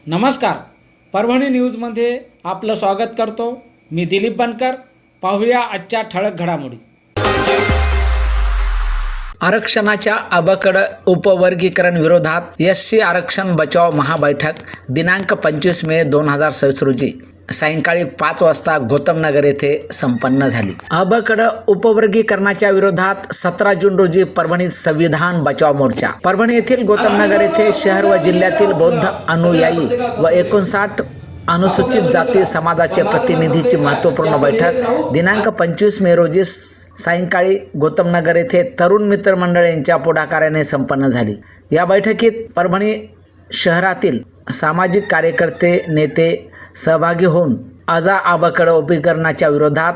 नमस्कार, परभणी न्यूजमध्ये आपलं स्वागत करतो. मी दिलीप बनकर. पाहूया आजच्या ठळक घडामोडी. आरक्षणाच्या अबकड उपवर्गीकरण विरोधात एससी आरक्षण बचाव महाबैठक दिनांक 25 मे 2026 रोजी सायंकाळी 5 वाजता गौतमनगर येथे संपन्न झाली. अबकड उपवर्गीकरणाच्या विरोधात 17 जून रोजी परभणीत संविधान बचाव मोर्चा. परभणी येथील गौतमनगर येथे शहर व जिल्ह्यातील बौद्ध अनुयायी व 59 अनुसूचित जाती समाजाचे प्रतिनिधीची महत्त्वपूर्ण बैठक दिनांक 25 मे रोजी सायंकाळी गौतमनगर येथे तरुण मित्र मंडळ यांच्या पुढाकाराने संपन्न झाली. या बैठकीत परभणी शहरातील सामाजिक कार्यकर्ते नेते सहभागी होऊन अबकड उपवर्गीकरणाच्या विरोधात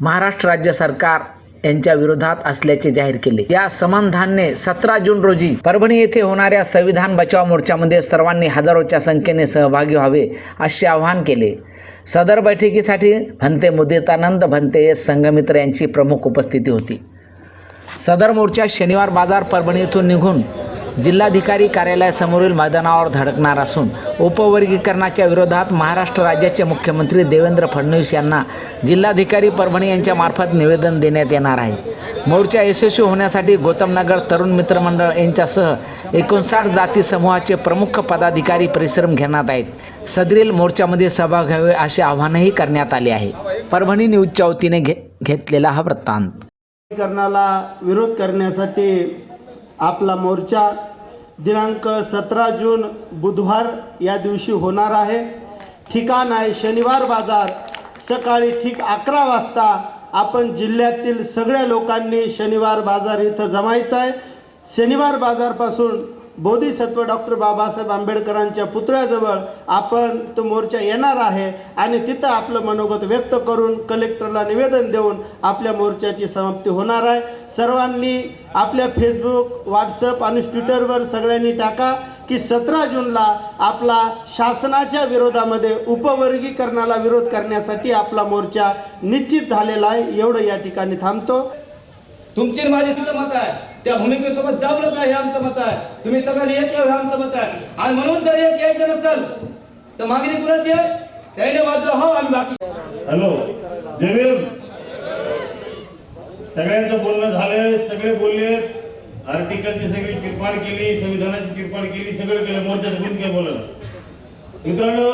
महाराष्ट्र राज्य सरकार यांच्या विरोधात असल्याचे जाहीर केले. या संबंधाने 17 जून रोजी परभणी येथे होणाऱ्या संविधान बचाव मोर्चामध्ये सर्वांनी हजारोच्या संख्येने सहभागी व्हावे असे आवाहन केले. सदर बैठकीसाठी भंते मुदितानंद भंते एस संघमित्र यांची प्रमुख उपस्थिती होती. सदर मोर्चा शनिवार बाजार परभणी येथून निघून जिल्हाधिकारी कार्यालयासमोरील मैदानावर धडकणार असून उपवर्गीकरणाच्या विरोधात महाराष्ट्र राज्याचे मुख्यमंत्री देवेंद्र फडणवीस यांना जिल्हाधिकारी परभणी यांच्या मार्फत निवेदन देण्यात येणार आहे. मोर्चा यशस्वी होण्यासाठी गौतमनगर तरुण मित्र मंडळ यांच्यासह 59 जाती समूहाचे प्रमुख पदाधिकारी परिश्रम घेण्यात आहेत. सदरील मोर्चामध्ये सहभाग घ्यावे असे आवाहनही करण्यात आले आहे. परभणी न्यूजच्या वतीने घेतलेला हा वृत्तांत. विरोध करण्यासाठी आपला मोर्चा दिनांक 17 जून बुधवार या दिवशी होणार आहे. ठिकाण आहे शनिवार बाजार. सकाळी ठीक 11 वाजता आपण जिल्ह्यातील सगळ्या लोकांनी शनिवार बाजार इथं जमायचं आहे. शनिवार बाजारपासून बोधिसत्व डॉक्टर बाबासाहेब आंबेडकरांच्या पुतळ्याजवळ आपण तो मोर्चा येणार आहे आणि तिथं आपलं मनोगत व्यक्त करून कलेक्टरला निवेदन देऊन आपल्या मोर्चाची समाप्ती होणार आहे. सर्वांनी आपल्या फेसबुक, व्हॉट्सअप आणि ट्विटरवर सगळ्यांनी टाका की 17 जूनला आपला शासनाच्या विरोधामध्ये उपवर्गीकरणाला विरोध करण्यासाठी आपला मोर्चा निश्चित झालेला आहे. एवढं या ठिकाणी थांबतो. तुमची माझी मत आहे, त्या भूमिकेसोबत जावलं का हे आमचं मत आहे. तुम्ही सगळ्यांनी एक यावं हे आमचं मत आहे. आणि म्हणून जर एक यायचं नसेल तर मागणी कुणाची आहे? त्याने वाजलं हो आम्ही बाकी. हॅलो जय भीम. सगळ्यांचं बोलणं झालंय, सगळे बोलले. आर्टिकलची सगळी चिरफाड केली, संविधानाची चिरफाड केली, सगळं केलं. मोर्चाचं कोणी काय बोललं. मित्रांनो,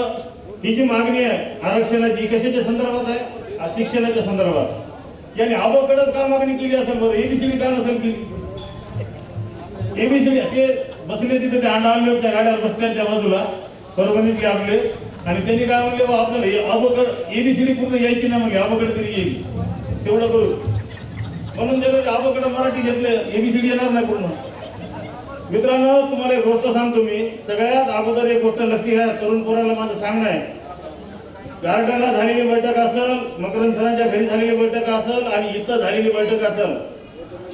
ही जी मागणी आहे आरक्षणाची कशाच्या संदर्भात आहे? शिक्षणाच्या संदर्भात. याने अबकडच का मागणी केली असेल बरं? एबीसीडी का नसेल केली? एबीसीडी ते बसले तिथे त्या आणल्या गाड्यावर बस स्टँडच्या बाजूला परभणीतले आपले, आणि त्यांनी काय म्हणले बा आपल्याला अबकड एबीसीडी पूर्ण यायची नाही म्हणले, अबकड तरी येईल तेवढं करू. म्हणून जर अबकड मराठी घेतले एबीसीडी येणार नाही पूर्ण. मित्रांनो, तुम्हाला एक गोष्ट सांगतो मी. सगळ्यात अगोदर एक गोष्ट लक्षात घ्या. तरुण पोरांना माझं सांगणं आहे, गार्डनला झालेली बैठक असेल, मकरंद सरांच्या घरी झालेली बैठक असेल आणि इथं झालेली बैठक असेल,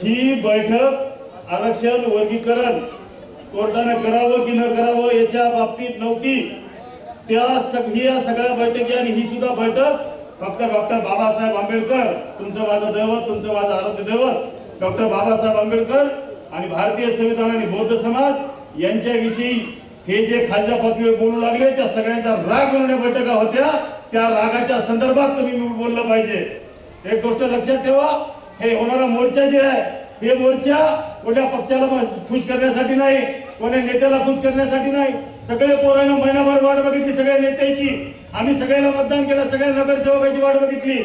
ही बैठक आरक्षण वर्गीकरण कोर्टाने करावं की न करावं याच्या बाबतीत नव्हती. या सगळ्या बैठकी आणि ही सुद्धा बैठक फक्त डॉक्टर बाबासाहेब आंबेडकर, तुमचं माझं दैवत, तुमचं माझं आराध्य दैवत डॉक्टर बाबासाहेब आंबेडकर आणि भारतीय संविधान आणि बौद्ध समाज यांच्याविषयी हे जे खालच्या पातळीवर बोलू लागले त्या सगळ्यांचा राग बनवण्या बैठका होत्या. त्या रागाच्या संदर्भात तुम्ही बोललं पाहिजे. एक गोष्ट लक्षात ठेवा, हे होणारा मोर्चा जे आहे हे मोर्चा कोणत्या पक्षाला खुश करण्यासाठी नाही, कोणत्या नेत्याला खुश करण्यासाठी नाही. सगळे पोरांना महिनाभर वाट बघितली, सगळ्या नेत्याची. आम्ही सगळ्यांना मतदान केलं, सगळ्या नगरसेवकाची वाट बघितली,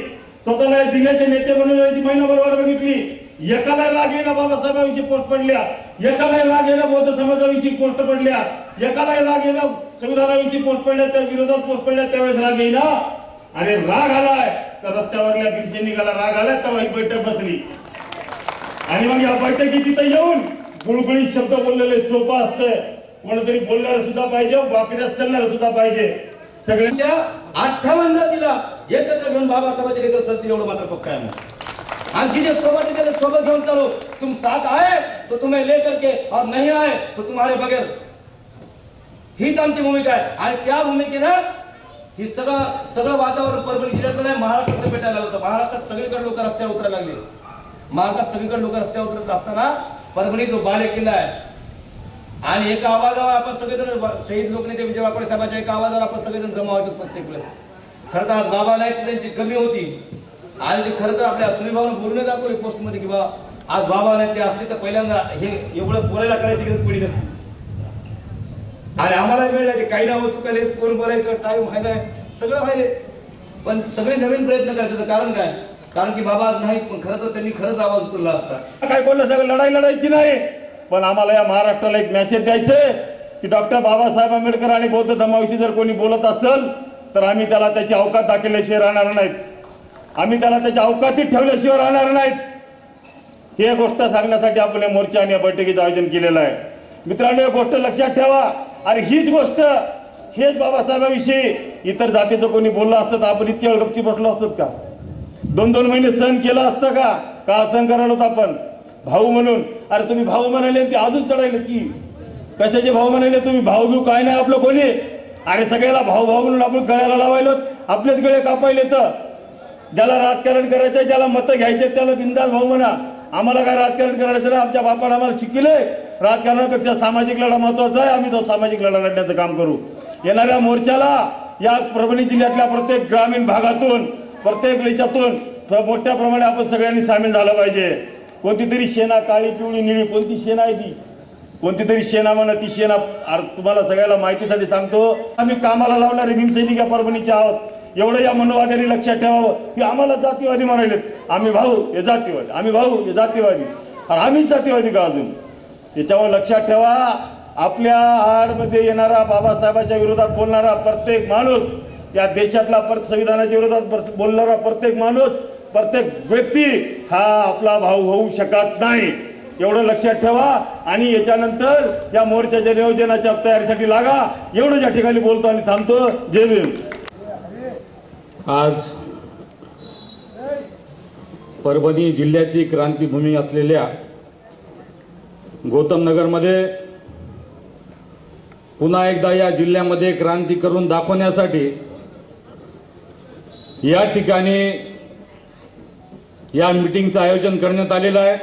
स्वतःला जिल्ह्याचे नेते बनवण्याची महिनाभर वाट बघितली. एकाला राग येणं बाबासाहेबांविषयी पोस्ट पडल्या, एकाला राग येणं बौद्ध समाजाविषयी पोस्ट पडल्या, एकाला राग येणं संविधानाविषयी पोस्ट पडल्या, त्या विरोधात पोस्ट पडल्या, त्यावेळेस राग येईना. आणि राग आलाय तर रस्त्यावरल्या भीमसैनिकाला राग आलाय, तेव्हा ही बैठक बसली. आणि मग या बैठकीत तिथं येऊन गुळगुळीत शब्द बोललेले सोपं असतं. कोणतरी बोलणारं सुद्धा पाहिजे, वाकड्यात चालणारं सुद्धा पाहिजे. सगळ्यांच्या 58 जातीला एकत्र घेऊन बाबासाहेबांचे लेकर चालतील एवढं मात्र पक्का आहे. आणि जिन्हें सोबत त्याला सोबत घेऊन चलो. तुम साथ आए तो तुम्हें लेकर के और नहीं आए तो तुम्हारे बगैर. हीच आमची भूमिका आहे. आणि त्या भूमिकेनं ही सगळं वातावरण परभणी जिल्ह्यातलं नाही, महाराष्ट्रात भेटायला लागलं होतं. महाराष्ट्रात सगळीकडे लोक रस्त्यावर उतरायला लागले. महाराष्ट्रात सगळीकडे लोक रस्त्यावर उतरत असताना परभणी जो बालेकिल्ला आहे आणि एका आवाजावर आपण सगळेजण शहीद लोकनेते विजय वाकडे साहेबांच्या एका आवाजावर आपण सगळेजण जमा व्हायचो प्रत्येक वेळेस. खरं तर आज बाबा नाही तर त्यांची कमी होती आणि ते खरं तर आपल्या सुनील भाऊने बोलून दाखवले पोस्टमध्ये की बा आज बाबा नाही ते असते तर पहिल्यांदा हे एवढं बोलायला करायची गरज पडली नसती. आणि आम्हाला मिळलं ते काही नावं चुकायले, कोण बोलायचं, टाईम व्हायला, सगळं व्हायले, पण सगळे नवीन प्रयत्न करायचं. कारण काय? कारण की बाबा आज नाहीत, पण खरं तर त्यांनी खरंच आवाज उचलला असता. काय बोललं, सगळं लढाई लढायची नाही, पण आम्हाला या महाराष्ट्राला एक मेसेज द्यायचे की डॉक्टर बाबासाहेब आंबेडकर आणि बौद्ध धर्माविषयी जर कोणी बोलत असेल तर आम्ही त्याला त्याची अवकात दाखवल्याशिवाय राहणार नाहीत, आम्ही त्याला त्याच्या अवकातीत ठेवल्याशिवाय राहणार नाहीत. ही गोष्ट सांगण्यासाठी आपण या मोर्चा आणि या बैठकीचं आयोजन केलेलं आहे. मित्रांनो, एक गोष्ट लक्षात ठेवा, अरे हीच गोष्ट, हेच बाबासाहेबांविषयी इतर जातीचं कोणी बोललं असतं तर आपण इतके वेळ गपची बसलो असतात का? 2-2 महिने सहन केलं असतं का? का सहन करायला होतं आपण? भाऊ म्हणून. अरे तुम्ही भाऊ म्हणाले ते अजून चढायले की कशाचे भाऊ म्हणाले तुम्ही? भाऊ घेऊ काय नाही आपलं कोणी. अरे सगळ्याला भाऊ भाऊ म्हणून आपण गळ्याला लावायलो, आपलेच गळे कापायले. तर ज्याला राजकारण करायचं, ज्याला मतं घ्यायचे त्याला बिंदास भाऊ म्हणा. आम्हाला काय राजकारण करायचं नाही, आमच्या बापाने आम्हाला शिकले राजकारणापेक्षा सामाजिक लढा महत्वाचा आहे. आम्ही तो सामाजिक लढा लढण्याचं काम करू. येणाऱ्या मोर्चाला या परभणी जिल्ह्यातल्या प्रत्येक ग्रामीण भागातून, प्रत्येक याच्यातून मोठ्या प्रमाणे आपण सगळ्यांनी सामील झालं पाहिजे. कोणती तरी शेना, काळी पिवळी निळी, कोणती शेना आहे ती? कोणती तरी शेना म्हणा, ती शेना. तुम्हाला सगळ्याला माहितीसाठी सांगतो, आम्ही कामाला लावणारे भीमसैनिक या परभणीचे आहोत. एवढं या मनोवाद्यांनी लक्षात ठेवावं की आम्हाला जातीवादी म्हणाले. आम्ही भाऊ हे जातीवादी, आम्ही भाऊ हे जातीवादी, आणि आम्हीच जातीवादी का अजून? याच्यावर लक्षात ठेवा. आपल्या आडमध्ये येणारा, बाबासाहेबांच्या विरोधात बोलणारा प्रत्येक माणूस, या देशातला संविधानाच्या विरोधात बोलणारा प्रत्येक माणूस, प्रत्येक व्यक्ती हा आपला भाऊ होऊ शकत नाही. एवढं लक्षात ठेवा. आणि याच्यानंतर या मोर्चाच्या नियोजनाच्या तयारीसाठी लागा. एवढं या ठिकाणी बोलतो आणि थांबतो. जय भीम. आज परभणी जिल्ह्याची क्रांतीभूमी असलेल्या गौतम नगरमध्ये पुन्हा एकदा या जिल्ह्यामध्ये क्रांती करून दाखवण्यासाठी या ठिकाणी या मीटिंगचं आयोजन करण्यात आलेलं आहे.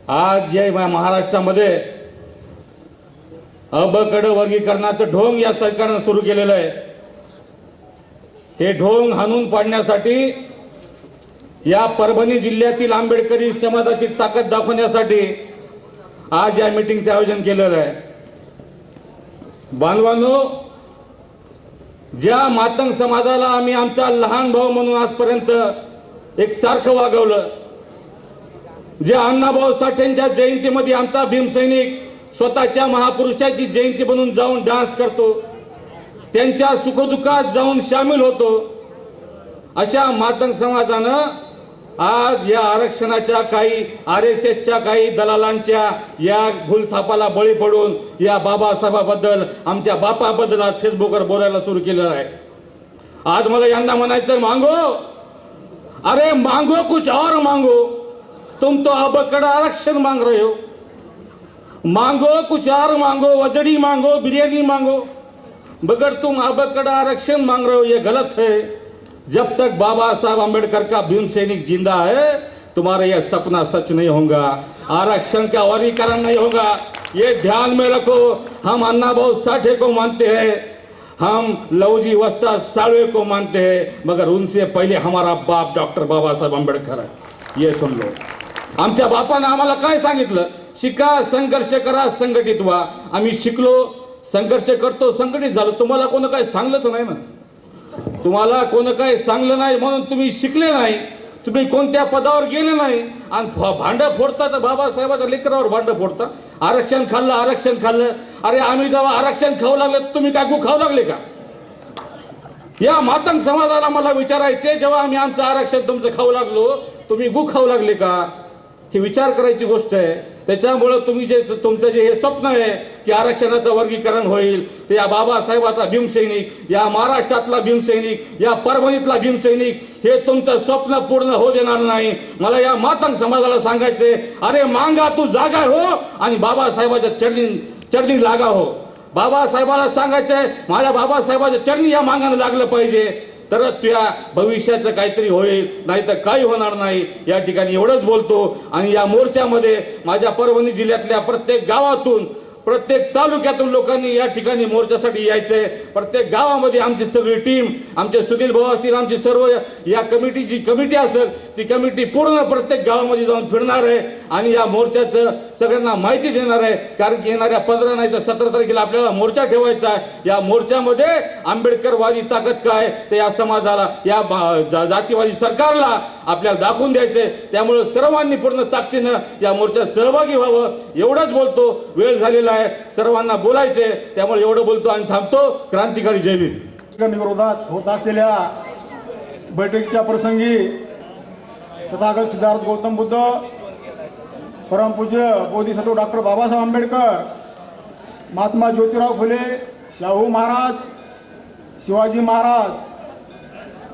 आज या महाराष्ट्रामध्ये अबकड वर्गीकरणाचं ढोंग या सरकारनं सुरू केलेलं आहे. हे ढोंग हाणून पाडण्यासाठी, या परभणी जिल्ह्यातील आंबेडकरी समाजाची ताकद दाखवण्यासाठी आज या मीटिंगचं आयोजन केलेलं आहे. बांधवांनो, ज्या मातंग समाजाला आम्ही आमचा लहान भाऊ म्हणून आजपर्यंत एक सारखं वागवलं, ज्या अण्णाभाऊ साठेंच्या जयंतीमध्ये आमचा भीमसैनिक स्वतःच्या महापुरुषाची जयंती बनून जाऊन डान्स करतो, त्यांच्या सुखदुःखात जाऊन सामील होतो, अशा मातंग समाजानं आज या आरक्षणाच्या काही RSSच्या काही दलालांच्या या भूलथापाला बळी पडून या बाबासाहेबाबद्दल, आमच्या बापाबद्दल आज फेसबुकवर बोलायला सुरू केलेलं आहे. आज मला यांना म्हणायचं, मांगो, अरे मांगो कुछ और मांगो, तुम तो अबकड़ आरक्षण मांग रहे हो. मांगो कुछ और मांगो, वजड़ी मांगो, बिरयानी मांगो, मगर तुम अबकड़ आरक्षण मांग रहे हो, ये गलत है. जब तक बाबा साहब आम्बेडकर का भीम सैनिक जिंदा है, तुम्हारा यह सपना सच नहीं होगा, आरक्षण का वर्गीकरण नहीं होगा. ये ध्यान में रखो. हम अन्ना भाऊ साठे को मानते हैं, हम लवजी वस्ताद साळवे को मानते हैं, मगर उनसे पहले हमारा बाप डॉक्टर बाबा साहेब आंबेडकर है. ये सुन लो. आमच्या बापानं आम्हाला काय सांगितलं? शिका, संघर्ष करा, संघटित व्हा. आम्ही शिकलो, संघर्ष करतो, संघटित झालो. तुम्हाला कोण काय सांगलंच नाही ना, तुम्हाला कोण काय सांगलं नाही म्हणून तुम्ही शिकले नाही, तुम्ही कोणत्या पदावर गेले नाही, आणि भांडं फोडता तर बाबासाहेबाच्या लेकरावर भांडं फोडता. आरक्षण खाल्लं, आरक्षण खाल्लं. अरे आम्ही जेव्हा आरक्षण खाऊ लागले, तुम्ही काय गु खाऊ लागले का? या मातंग समाजाला मला विचारायचे, जेव्हा आम्ही आमचं आरक्षण तुमचं खाऊ लागलो, तुम्ही गु खाऊ लागले का? ही विचार करायची गोष्ट आहे. त्याच्यामुळं तुम्ही जे तुमचं जे हे स्वप्न आहे की आरक्षणाचं वर्गीकरण होईल, ते या बाबासाहेबाचा भीमसैनिक, या महाराष्ट्रातला भीमसैनिक, या परभणीतला भीमसैनिक, हे तुमचं स्वप्न पूर्ण होऊ देणार नाही. मला या मातंग समाजाला सांगायचे, अरे मांगा तू जागा हो आणि बाबासाहेबाच्या चरणी लागा हो. बाबासाहेबाला सांगायचंय, माझ्या बाबासाहेबाच्या चरणी या मांगानं लागलं पाहिजे. तर त्या भविष्याचं काहीतरी होईल, नाही तर काही होणार नाही. या ठिकाणी एवढंच बोलतो. आणि या मोर्चामध्ये माझ्या परभणी जिल्ह्यातल्या प्रत्येक गावातून, प्रत्येक तालुक्यातून लोकांनी या ठिकाणी मोर्चासाठी यायचंय. प्रत्येक गावामध्ये आमची सगळी टीम, आमचे सुनील भाऊ असतील, आमची सर्व या कमिटीची कमिटी असेल, ती कमिटी पूर्ण प्रत्येक गावामध्ये जाऊन फिरणार आहे आणि या मोर्चाचं सगळ्यांना माहिती देणार आहे. कारण की येणाऱ्या 15 नाही तर 17 तारखेला आपल्याला मोर्चा ठेवायचा आहे. या मोर्चामध्ये आंबेडकरवादी ताकद काय ते या समाजाला, या जातीवादी सरकारला आपल्याला दाखवून द्यायचंय. त्यामुळे सर्वांनी पूर्ण ताकदीनं या मोर्चात सहभागी व्हावं एवढंच बोलतो. वेळ झालेला आहे, सर्वांना बोलायचंय, त्यामुळे एवढं बोलतो आणि थांबतो. क्रांतिकारी जय भीम. विरोधात होत असलेल्या बैठकीच्या प्रसंगी तथागत सिद्धार्थ गौतम बुद्ध, परमपूज्य बोधिसत्व डॉक्टर बाबासाहेब आंबेडकर, महात्मा ज्योतिराव फुले, शाहू महाराज, शिवाजी महाराज,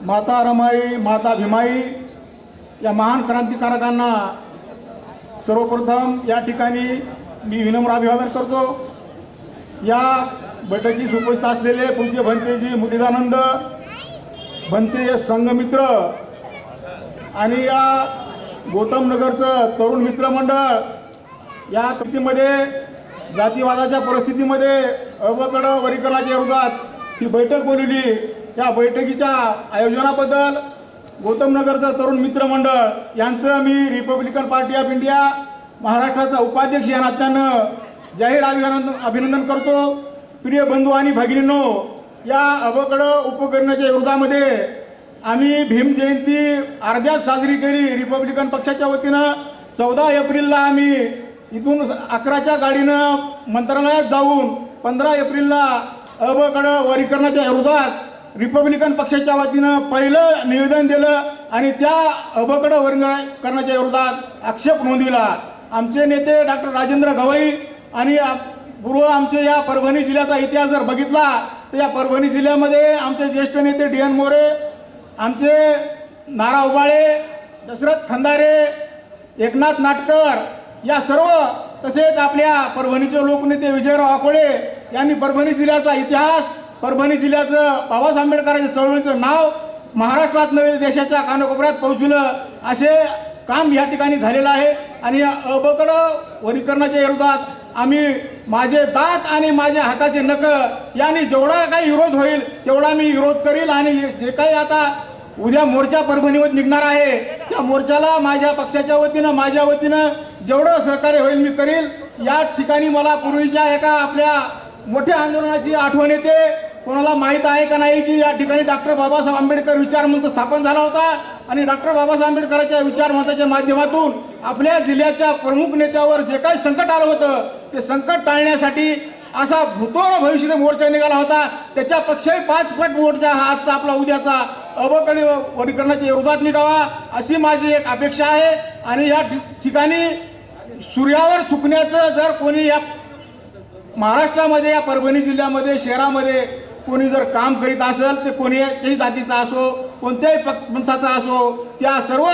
माता रमाई, माता भीमाई या महान क्रांतिकारकांना सर्वप्रथम या ठिकाणी मी विनम्र अभिवादन करतो. या बैठकीस उपस्थित असलेले पूज्य भंतेजी मुदितानंद, भंते संघमित्र आणि या गौतम नगरचं तरुण मित्र मंडळ, या स्थितीमध्ये जातीवादाच्या परिस्थितीमध्ये अवकड वरीकरणाच्या विरोधात ही बैठक बोलवली. या बैठकीच्या आयोजनाबद्दल गौतम नगरचं तरुण मित्र मंडळ यांचं मी रिपब्लिकन पार्टी ऑफ इंडिया महाराष्ट्राचा उपाध्यक्ष या नात्यानं जाहीर अभिनंदन करतो. प्रिय बंधू आणि भगिनींनो, या अवकड उपकरणाच्या विरोधामध्ये आम्ही भीम जयंती अर्ध्यात साजरी केली. रिपब्लिकन पक्षाच्या वतीनं 14 एप्रिलला आम्ही इथून 11च्या गाडीनं मंत्रालयात जाऊन 15 एप्रिलला अवकड वरीकरणाच्या विरोधात रिपब्लिकन पक्षाच्या वतीनं पहिलं निवेदन दिलं आणि त्या अवकड वरीकरणाच्या विरोधात आक्षेप नोंदविला. आमचे नेते डॉक्टर राजेंद्र गवई आणि पूर्व आमचे या परभणी जिल्ह्याचा इतिहास जर बघितला तर या परभणी जिल्ह्यामध्ये आमचे ज्येष्ठ नेते डी एन मोरे, आमचे नारा उबाळे, दशरथ खंदारे, एकनाथ नाटकर या सर्व, तसेच आपल्या परभणीचे लोकनेते विजयराव आकोळे यांनी परभणी जिल्ह्याचा इतिहास, परभणी जिल्ह्याचं बाबासाहेब आंबेडकरांच्या चळवळीचं नाव महाराष्ट्रात नव्हे देशाच्या कानाकोपऱ्यात पोहोचवलं असे काम या ठिकाणी झालेलं आहे. आणि या अवकड वरीकरणाच्या विरोधात आम्ही माझे दात आणि माझ्या हाताचे नख यांनी जेवढा काही विरोध होईल तेवढा मी विरोध करील. आणि जे काही आता उद्या मोर्चा परभणीवर निघणार आहे त्या मोर्चाला माझ्या पक्षाच्या वतीनं, माझ्या वतीनं जेवढं सहकार्य होईल मी करील. या ठिकाणी मला पूर्वीच्या एका आपल्या मोठ्या आंदोलनाची आठवण येते. कोणाला माहीत आहे का नाही की या ठिकाणी डॉक्टर बाबासाहेब आंबेडकर विचारमंच स्थापन झाला होता आणि डॉक्टर बाबासाहेब आंबेडकरांच्या विचारमंचाच्या माध्यमातून आपल्या जिल्ह्याच्या प्रमुख नेत्यावर जे काही संकट आलं होतं ते संकट टाळण्यासाठी असा भूतोळ भविष्याचा मोर्चा निघाला होता. त्याच्यापेक्षाही 5 पट मोर्चा हा आजचा आपला उद्याचा अवकड वरीकरणाच्या विरोधात निघावा अशी माझी एक अपेक्षा आहे. आणि या ठिकाणी सूर्यावर थुकण्याचं जर कोणी या महाराष्ट्रामध्ये, या परभणी जिल्ह्यामध्ये, शहरामध्ये कोणी जर काम करीत असेल ते कोणत्याही जातीचा असो, कोणत्याही पंथाचा असो, त्या सर्व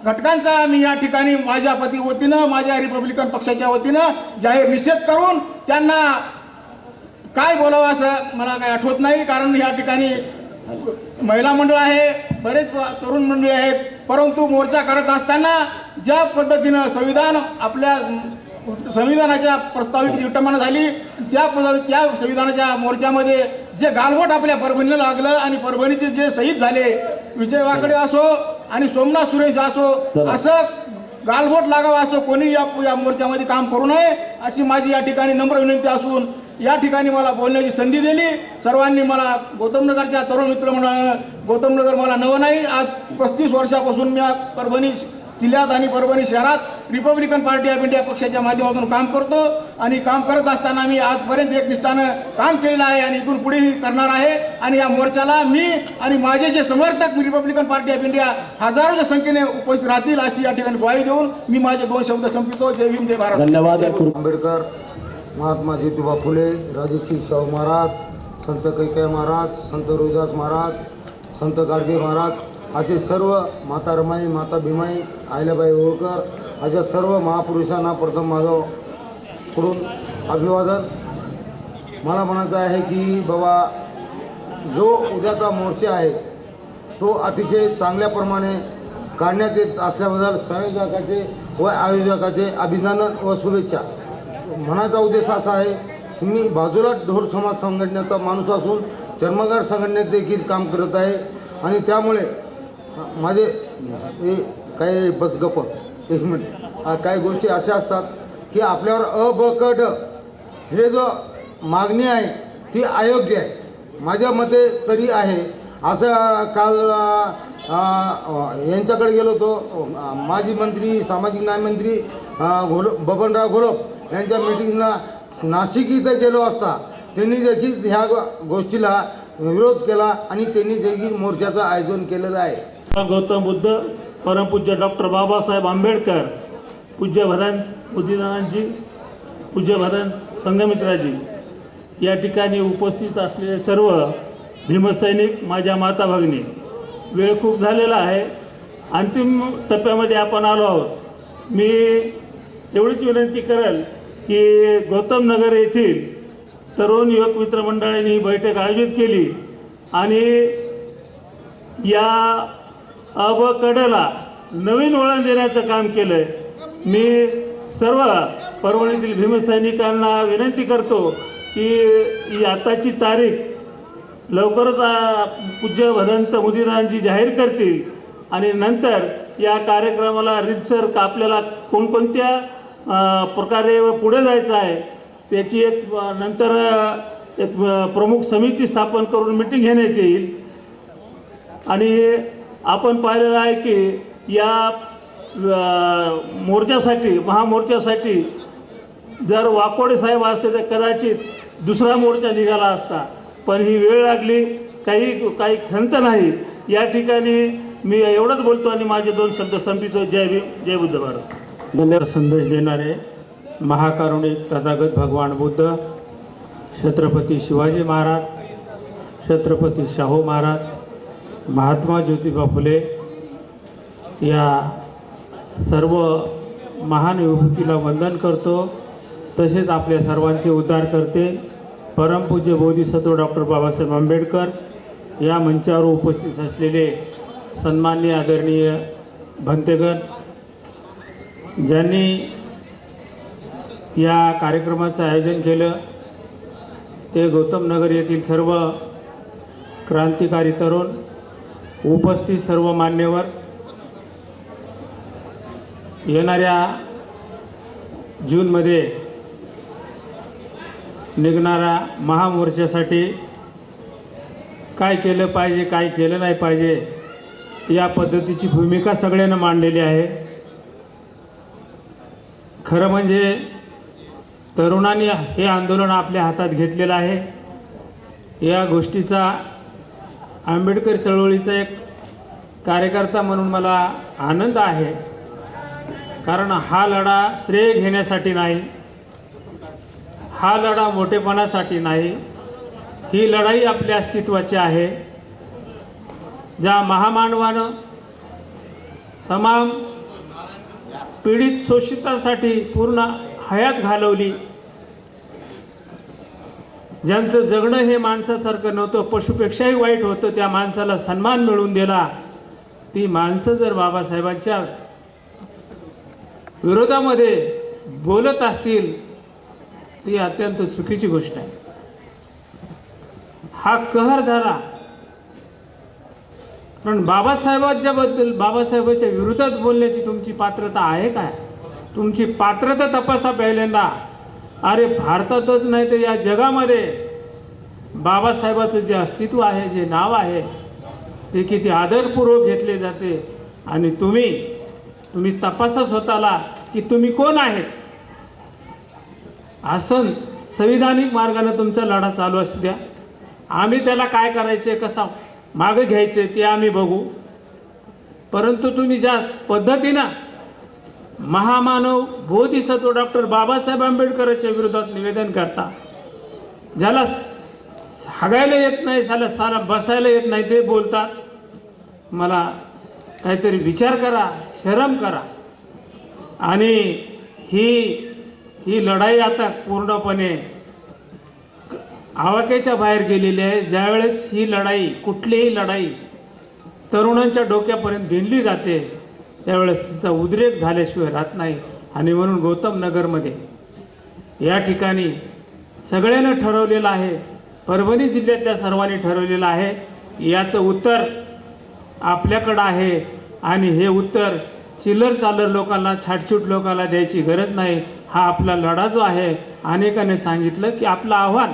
घटकांचा मी या ठिकाणी माझ्या वतीनं, माझ्या रिपब्लिकन पक्षाच्या वतीनं जाहीर निषेध करून त्यांना काय बोलावं असं मला काही आठवत नाही. कारण या ठिकाणी महिला मंडळ आहे, बरेच तरुण मंडळी आहेत, परंतु मोर्चा करत असताना ज्या पद्धतीनं आपल्या संविधानाच्या प्रस्तावित विटंबना झाली त्या संविधानाच्या मोर्चामध्ये जे गालबोट आपल्या परभणीला लागलं आणि परभणीचे जे शहीद झाले, विजय वाकडे असो आणि सोमनाथ सुरेश असो, असं गालबोट लागावं असं कोणी या मोर्चामध्ये काम करू नये अशी माझी या ठिकाणी नम्र विनंती असून या ठिकाणी मला बोलण्याची संधी दिली. सर्वांनी मला गौतमनगरच्या तरुण मित्रमंडळानं, गौतमनगर मला नवं नाही, आज 35 वर्षापासून मी परभणी जिल्ह्यात आणि परभणी शहरात रिपब्लिकन पार्टी ऑफ इंडिया पक्षाच्या माध्यमातून काम करतो आणि काम करत असताना मी आजपर्यंत एकनिष्ठानं काम केलेलं आहे आणि इथून पुढेही करणार आहे. आणि या मोर्चाला मी आणि माझे जे समर्थक रिपब्लिकन पार्टी ऑफ इंडिया हजारोच्या संख्येने उपस्थित राहतील अशी या ठिकाणी ग्वाही देऊन मी माझे 2 शब्द संपवितो. जय भीम, जय भारत. धन्यवाद. आंबेडकर, महात्मा ज्योतिबा फुले, राजश्री शाहू महाराज, संत कैकेय महाराज, संत रोहिदास महाराज, संत गाडगे महाराज असे सर्व, माता रमाई, माता भीमाई, अहिल्याबाई होळकर अशा सर्व महापुरुषांना प्रथम माझ्याकडून अभिवादन. मला म्हणायचं आहे की बाबा जो उद्याचा मोर्चा आहे तो अतिशय चांगल्याप्रमाणे काढण्यात येत असल्याबद्दल संयोजकाचे व आयोजकाचे अभिनंदन व शुभेच्छा. म्हणायचा उद्देश असा आहे की मी बाजूला ढोर समाज संघटनेचा माणूस असून चर्मकार संघटनेत देखील काम करत आहे आणि त्यामुळे माझे हे काही बस गप्प एक मिनिट काही गोष्टी अशा असतात की आपल्यावर अ ब क ड हे जो मागणी आहे ती अयोग्य आहे माझ्या मते तरी आहे. असं काल यांच्याकडे गेलो होतो माजी मंत्री सामाजिक न्याय मंत्री बबनराव घोलप यांच्या मिटिंगला नाशिक इथं गेलो असता त्यांनी देखील ह्या गोष्टीला विरोध केला आणि त्यांनी देखील मोर्चाचं आयोजन केलेलं आहे. गौतम बुद्ध, परमपूज्य डॉक्टर बाबासाहेब आंबेडकर, पूज्य भरण बुद्धिदानांची, पूज्य भरण संघमित्राजी, या ठिकाणी उपस्थित असलेले सर्व भीमसैनिक, माझ्या माता भगिनी, वेळ खूप झालेला आहे. अंतिम टप्प्यामध्ये आपण आलो आहोत. मी एवढीच विनंती करेल की गौतम नगर येथील तरुण युवक मित्र मंडळाने ही बैठक आयोजित केली आणि या अबकडेला नवीन वळण देण्याचं काम केलं आहे. मी सर्व परभणीतील भीमसैनिकांना विनंती करतो की आताची तारीख लवकरच पूज्य भदंत मुदिरांजी जाहीर करतील आणि नंतर या कार्यक्रमाला रीतसर आपल्याला कोणकोणत्या प्रकारे पुढे जायचं आहे त्याची एक नंतर एक प्रमुख समिती स्थापन करून मिटिंग घेण्यात येईल. आणि आपण पाहिलेलं आहे की या मोर्चासाठी महामोर्चासाठी जर वाकोडे साहेब असते तर कदाचित दुसरा मोर्चा निघाला असता, पण ही वेळ लागली, काही खंत नाही. या ठिकाणी मी एवढंच बोलतो आणि माझे 2 शब्द संपितो. जय भीम, जय बुद्ध भारत. धन्यवाद. संदेश देणारे महाकारुणिक तथागत भगवान बुद्ध, छत्रपती शिवाजी महाराज, छत्रपती शाहू महाराज, महात्मा ज्योतिबा फुले या सर्व महान विभूतीला वंदन करतो. तसेच आपल्या सर्वांचे उद्धार करते परमपूज्य बोधिसत्व डॉक्टर बाबासाहेब आंबेडकर या मंचावर उपस्थित असलेले सन्माननीय आदरणीय भंतेगण, ज्यांनी या कार्यक्रमाचं आयोजन केलं ते गौतम नगर येथील सर्व क्रांतिकारी तरुण, उपस्थित सर्व मान्यवर, येणाऱ्या जूनमध्ये निघणाऱ्या महामोर्चासाठी काय केलं पाहिजे, काय केलं नाही पाहिजे या पद्धतीची भूमिका सगळ्यांना मांडलेली आहे. खरं म्हणजे तरुणांनी हे आंदोलन आपल्या हातात घेतलेलं आहे. या गोष्टीचा आंबेडकर चळवळीचा एक कार्यकर्ता म्हणून मला आनंद आहे, कारण हा लढा श्रेय घेण्यासाठी नाही, हा लढा मोठेपणासाठी नाही, ही लढाई आपल्या अस्तित्वाची आहे. ज्या महामानवानं तमाम पीडित शोषितांसाठी पूर्ण हयात घालवली, ज्यांचं जगणं हे माणसासारखं नव्हतं, पशुपेक्षाही वाईट होतं, त्या माणसाला सन्मान मिळवून दिला, ती माणसं जर बाबासाहेबांच्या विरोधामध्ये बोलत असतील ती अत्यंत चुकीची गोष्ट आहे. हा कहर झाला कारण बाबासाहेबांच्याबद्दल, बाबासाहेबांच्या विरोधात बोलण्याची तुमची पात्रता आहे काय? तुमची पात्रता तपासा पहिल्यांदा. अरे भारतातच नाही तर या जगामध्ये बाबासाहेबाचं जे अस्तित्व आहे, जे नाव आहे, ते किती आदरपूर्वक घेतले जाते. आणि तुम्ही तपासा स्वतःला की तुम्ही कोण आहेत. असं संविधानिक मार्गाने तुमचा लढा चालू असू द्या. आम्ही त्याला काय करायचे, कसा मागं घ्यायचे ते आम्ही बघू. परंतु तुम्ही ज्या पद्धतीनं महामानव बोधिसत्व डॉक्टर बाबासाहेब आंबेडकरांच्या विरोधात निवेदन करता, ज्याला हागायला येत नाही, साला बसायला येत नाही ते बोलतात, मला काहीतरी विचार करा, शरम करा. आणि ही लढाई आता पूर्णपणे आवाक्याच्या बाहेर गेलेली आहे. ज्यावेळेस ही लढाई, कुठलीही लढाई तरुणांच्या डोक्यापर्यंत भिनली जाते त्यावेळेस तिचा उद्रेक झाल्याशिवाय राहत नाही. आणि म्हणून गौतम नगरमध्ये या ठिकाणी सगळ्यांना ठरवलेलं आहे, परभणी जिल्ह्यातल्या सर्वांनी ठरवलेलं आहे, याचं उत्तर आपल्याकडं आहे. आणि हे उत्तर चिल्लर चालर लोकांना, छाटछूट लोकांना द्यायची गरज नाही. हा आपला लढा जो आहे, अनेकांनी सांगितलं की आपलं आव्हान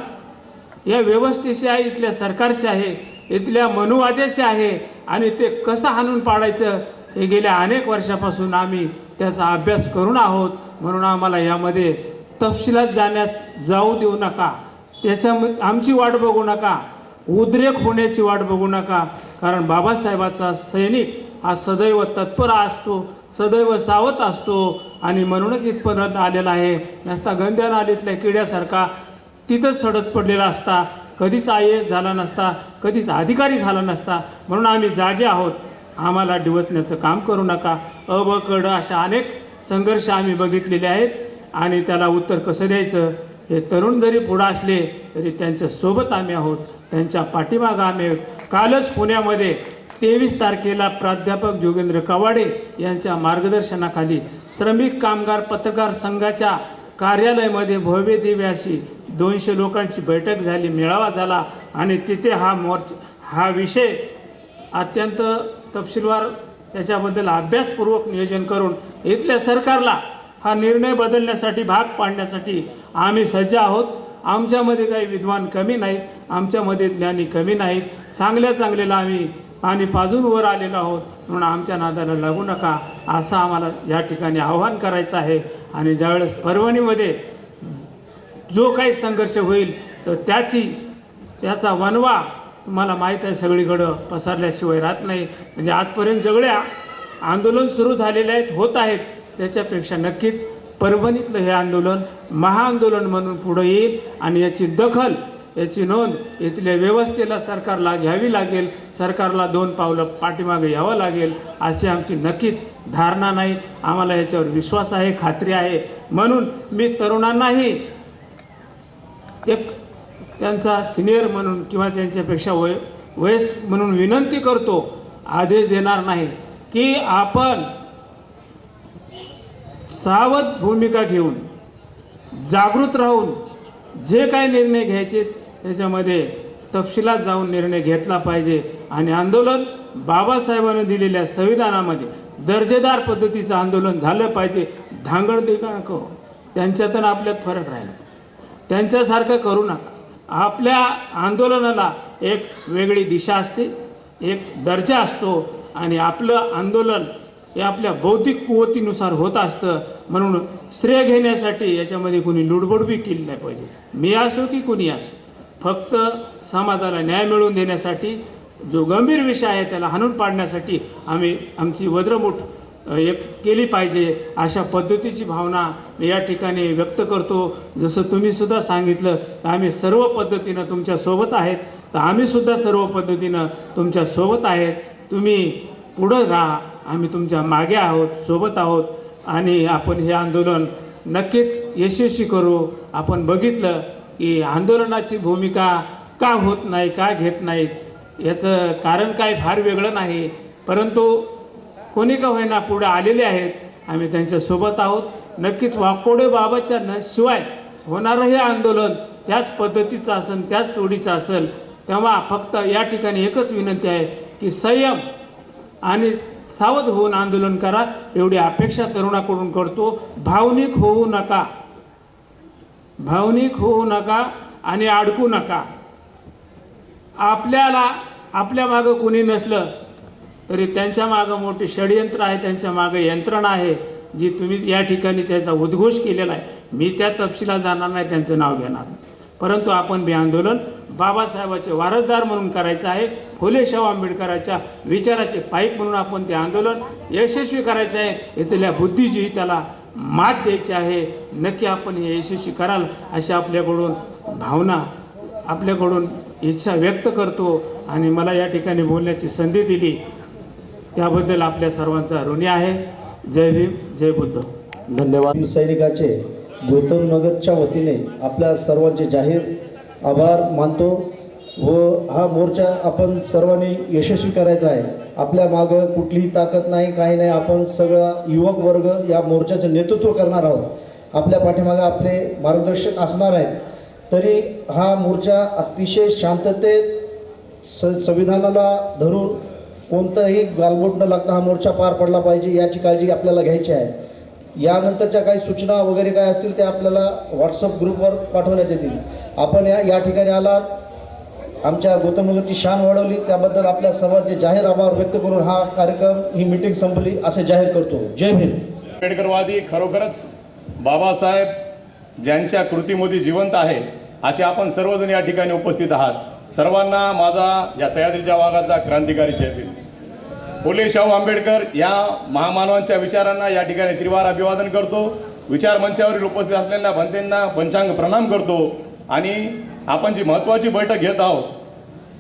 या व्यवस्थेशी आहे, इथल्या सरकारशी आहे, इथल्या मनुवाद्याशी आहे. आणि ते कसं हाणून पाडायचं हे गेल्या अनेक वर्षापासून आम्ही त्याचा अभ्यास करून आहोत. म्हणून आम्हाला यामध्ये तपशिलात जाऊ देऊ नका, आमची वाट बघू नका, उद्रेक होण्याची वाट बघू नका. कारण बाबासाहेबाचा सैनिक हा सदैव तत्पर असतो, सदैव सावध असतो. आणि म्हणूनच इथपर्यंत आलेला आहे. नसता गंध्या नालीतल्या किड्यासारखा तिथंच सडत पडलेला असता, कधीच IAS झाला नसता, कधीच अधिकारी झाला नसता. म्हणून आम्ही जागे आहोत. आम्हाला डिवचण्याचं काम करू नका. अबकड अशा अनेक संघर्ष आम्ही बघितलेले आहेत. आणि त्याला उत्तर कसं द्यायचं, हे तरुण जरी पुढं असले तरी त्यांच्यासोबत आम्ही आहोत, त्यांच्या पाठीमागं आम्ही आहोत. कालच पुण्यामध्ये 23 तारखेला प्राध्यापक जोगेंद्र कवाडे यांच्या मार्गदर्शनाखाली श्रमिक कामगार पत्रकार संघाच्या कार्यालयामध्ये भव्य दिव्य अशी 200 लोकांची बैठक झाली, मेळावा झाला. आणि तिथे हा विषय अत्यंत तपशीलवार त्याच्याबद्दल अभ्यासपूर्वक नियोजन करून इथल्या सरकारला हा निर्णय बदलण्यासाठी, भाग पाडण्यासाठी आम्ही सज्ज आहोत. आमच्यामध्ये काही विद्वान कमी नाहीत, आमच्यामध्ये ज्ञानी कमी नाहीत. चांगल्याला आम्ही पाणी पाजून वर आलेलो आहोत. म्हणून आमच्या नादाला लागू नका असं आम्हाला या ठिकाणी आव्हान करायचं आहे. आणि ज्यावेळेस परभणीमध्ये जो काही संघर्ष होईल तर त्याचा वनवा तुम्हाला माहीत आहे सगळीकडं पसरल्याशिवाय राहत नाही. म्हणजे आजपर्यंत सगळ्या आंदोलन सुरू झालेले आहेत, होत आहेत, त्याच्यापेक्षा नक्कीच परभणीतलं हे आंदोलन महाआंदोलन म्हणून पुढं येईल. आणि याची दखल, याची नोंद इथल्या व्यवस्थेला सरकारला घ्यावी लागेल. सरकारला 2 पावलं पाठीमागे यावं लागेल अशी आमची नक्कीच धारणा नाही. आम्हाला याच्यावर विश्वास आहे, खात्री आहे. म्हणून मी तरुणांनाही एक त्यांचा सिनियर म्हणून किंवा त्यांच्यापेक्षा वयस म्हणून विनंती करतो, आदेश देणार नाही की आपण सावध भूमिका घेऊन, जागृत राहून जे काही निर्णय घ्यायचे त्याच्यामध्ये तपशिलात जाऊन निर्णय घेतला पाहिजे. आणि आंदोलन बाबासाहेबांनी दिलेल्या संविधानामध्ये दर्जेदार पद्धतीचं आंदोलन झालं पाहिजे. धांगडधिंगा नको, त्यांच्यातून आपल्यात फरक राहिला, त्यांच्यासारखं करू नका. आपल्या आंदोलनाला एक वेगळी दिशा असते, एक दर्जा असतो. आणि आपलं आंदोलन हे आपल्या बौद्धिक कुवतीनुसार होत असतं. म्हणून श्रेय घेण्यासाठी याच्यामध्ये कुणी लुडबुडबी केली नाही पाहिजे, मी असो की कुणी असो. फक्त समाजाला न्याय मिळवून देण्यासाठी जो गंभीर विषय आहे त्याला हाणून पाडण्यासाठी आम्ही आमची वज्रमुठ एक केली पाहिजे, अशा पद्धतीची भावना मी या ठिकाणी व्यक्त करतो. जसं तुम्हीसुद्धा सांगितलं तर आम्ही सर्व पद्धतीनं तुमच्यासोबत आहेत, तर आम्हीसुद्धा सर्व पद्धतीनं तुमच्यासोबत आहेत. तुम्ही पुढं राहा, आम्ही तुमच्या मागे आहोत, सोबत आहोत. आणि आपण हे आंदोलन नक्कीच यशस्वी करू. आपण बघितलं की आंदोलनाची भूमिका का होत नाही, का घेत नाहीत, याचं कारण काय फार वेगळं नाही, परंतु कोणी का होईना पुढे आलेले आहेत. आम्ही त्यांच्यासोबत आहोत. नक्कीच वाकोडे बाबाच्या शिवाय होणारं हे आंदोलन त्याच पद्धतीचं असेल, त्याच तोडीचं असेल. तेव्हा फक्त या ठिकाणी एकच विनंती आहे की संयम आणि सावध होऊन आंदोलन करा, एवढी अपेक्षा तरुणाकडून करतो. भावनिक होऊ नका, भावनिक होऊ नका आणि अडकू नका. आपल्या मागं कुणी नसलं तरी त्यांच्या मागं मोठे षडयंत्र आहे, त्यांच्या मागं यंत्रणा आहे जी तुम्ही या ठिकाणी त्याचा उद्घोष केलेला आहे. मी त्या तपशिलात जाणार नाही, त्यांचं नाव घेणार नाही. परंतु आपण हे आंदोलन बाबासाहेबाचे वारसदार म्हणून करायचं आहे. फुले शाहू आंबेडकरांच्या विचाराचे पाईप म्हणून आपण ते आंदोलन यशस्वी करायचं आहे. इथल्या बुद्धिजीवी त्याला मात द्यायची आहे. नक्की आपण हे यशस्वी कराल अशी आपल्याकडून भावना, आपल्याकडून इच्छा व्यक्त करतो. आणि मला या ठिकाणी बोलण्याची संधी दिली त्याबद्दल आपल्या सर्वांचा ऋणी आहे. जय भीम, जय बुद्ध. धन्यवाद. सैनिकाचे गौतम नगरच्या वतीने आपल्या सर्वांचे जाहीर आभार मानतो व हा मोर्चा आपण सर्वांनी यशस्वी करायचा आहे. आपल्या मागं कुठलीही ताकद नाही, काही नाही. आपण सगळा युवक वर्ग या मोर्चाचं नेतृत्व करणार आहोत. आपल्या पाठीमागं आपले मार्गदर्शक असणार आहेत. तरी हा मोर्चा अतिशय शांततेत संविधानाला धरून कोणताही गालबोट न लागता हा मोर्चा पार पडला पाहिजे, याची काळजी आपल्याला घ्यायची आहे. यानंतरच्या काही सूचना वगैरे काय असतील ते आपल्याला व्हॉट्सअप ग्रुपवर पाठवण्यात येतील. आपण या ठिकाणी आलात, आमच्या गौतमनगरची शान वाढवली, त्याबद्दल आपल्या सर्वांचे जाहीर आभार व्यक्त करून हा कार्यक्रम, ही मीटिंग संपली असे जाहीर करतो. जय भीम. आंबेडकरवादी खरोखरच बाबासाहेब ज्यांच्या कृतीमध्ये जिवंत आहे असे आपण सर्वजण या ठिकाणी उपस्थित आहात. सर्वांना माझा या सह्याद्रीच्या वाघाचा क्रांतिकारी जय भीम. फुले शाहू आंबेडकर या महामानवांच्या विचारांना या ठिकाणी त्रिवार अभिवादन करतो. विचार मंचावरील उपस्थित असलेल्या भंतेंना पंचांग प्रणाम करतो. आणि आपण जी महत्त्वाची बैठक घेत आहोत,